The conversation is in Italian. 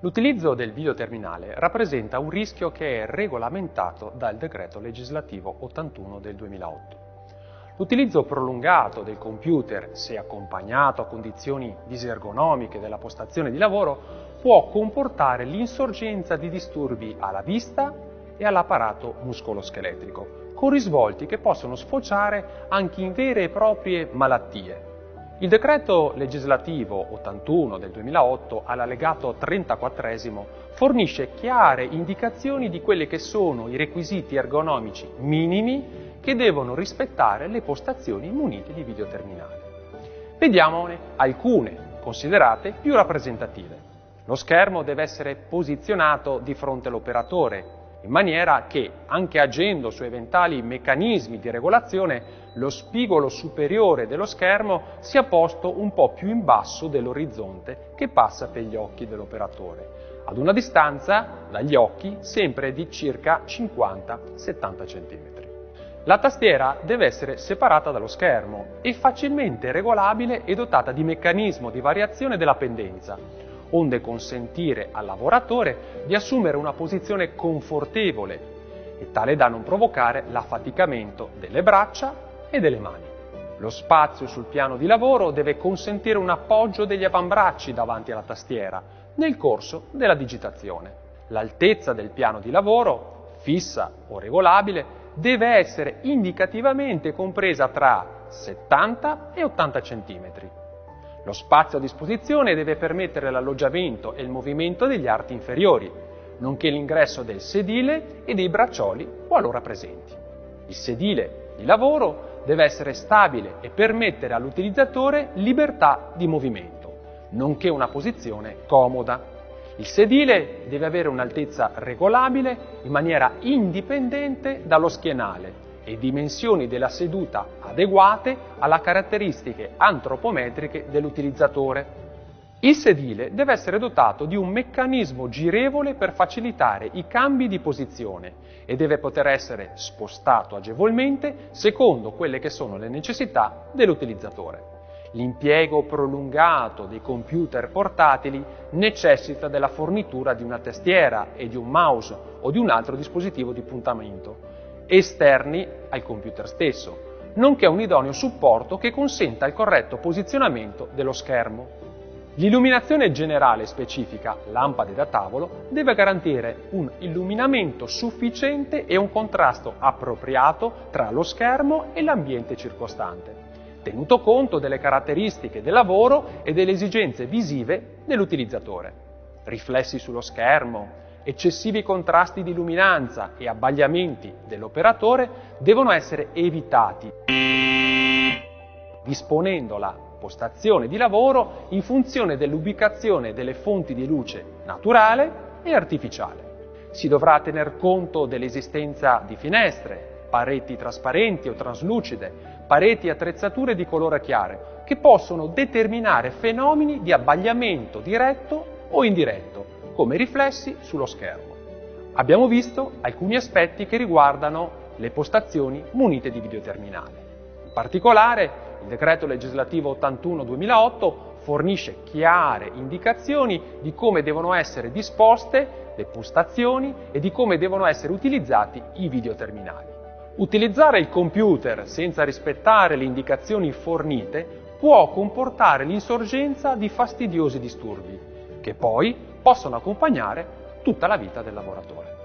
L'utilizzo del videoterminale rappresenta un rischio che è regolamentato dal decreto legislativo 81 del 2008. L'utilizzo prolungato del computer, se accompagnato a condizioni disergonomiche della postazione di lavoro, può comportare l'insorgenza di disturbi alla vista e all'apparato muscoloscheletrico, con risvolti che possono sfociare anche in vere e proprie malattie. Il decreto legislativo 81 del 2008 all'allegato 34esimo fornisce chiare indicazioni di quelli che sono i requisiti ergonomici minimi che devono rispettare le postazioni munite di videoterminale. Vediamone alcune, considerate più rappresentative. Lo schermo deve essere posizionato di fronte all'operatore, in maniera che, anche agendo su eventuali meccanismi di regolazione, lo spigolo superiore dello schermo sia posto un po' più in basso dell'orizzonte che passa per gli occhi dell'operatore, ad una distanza dagli occhi sempre di circa 50-70 cm. La tastiera deve essere separata dallo schermo e facilmente regolabile e dotata di meccanismo di variazione della pendenza, onde consentire al lavoratore di assumere una posizione confortevole e tale da non provocare l'affaticamento delle braccia e delle mani. Lo spazio sul piano di lavoro deve consentire un appoggio degli avambracci davanti alla tastiera nel corso della digitazione. L'altezza del piano di lavoro, fissa o regolabile, deve essere indicativamente compresa tra 70 e 80 cm. Lo spazio a disposizione deve permettere l'alloggiamento e il movimento degli arti inferiori, nonché l'ingresso del sedile e dei braccioli qualora presenti. Il sedile di lavoro deve essere stabile e permettere all'utilizzatore libertà di movimento, nonché una posizione comoda. Il sedile deve avere un'altezza regolabile in maniera indipendente dallo schienale e dimensioni della seduta adeguate alle caratteristiche antropometriche dell'utilizzatore. Il sedile deve essere dotato di un meccanismo girevole per facilitare i cambi di posizione e deve poter essere spostato agevolmente secondo quelle che sono le necessità dell'utilizzatore. L'impiego prolungato dei computer portatili necessita della fornitura di una tastiera e di un mouse o di un altro dispositivo di puntamento esterni al computer stesso, nonché un idoneo supporto che consenta il corretto posizionamento dello schermo. L'illuminazione generale specifica, lampade da tavolo, deve garantire un illuminamento sufficiente e un contrasto appropriato tra lo schermo e l'ambiente circostante, tenuto conto delle caratteristiche del lavoro e delle esigenze visive dell'utilizzatore. Riflessi sullo schermo, eccessivi contrasti di luminanza e abbagliamenti dell'operatore devono essere evitati, disponendo la postazione di lavoro in funzione dell'ubicazione delle fonti di luce naturale e artificiale. Si dovrà tener conto dell'esistenza di finestre, pareti trasparenti o traslucide, pareti e attrezzature di colore chiaro, che possono determinare fenomeni di abbagliamento diretto o indiretto, come riflessi sullo schermo. Abbiamo visto alcuni aspetti che riguardano le postazioni munite di videoterminale. In particolare, il decreto legislativo 81/2008 fornisce chiare indicazioni di come devono essere disposte le postazioni e di come devono essere utilizzati i videoterminali. Utilizzare il computer senza rispettare le indicazioni fornite può comportare l'insorgenza di fastidiosi disturbi, che poi possono accompagnare tutta la vita del lavoratore.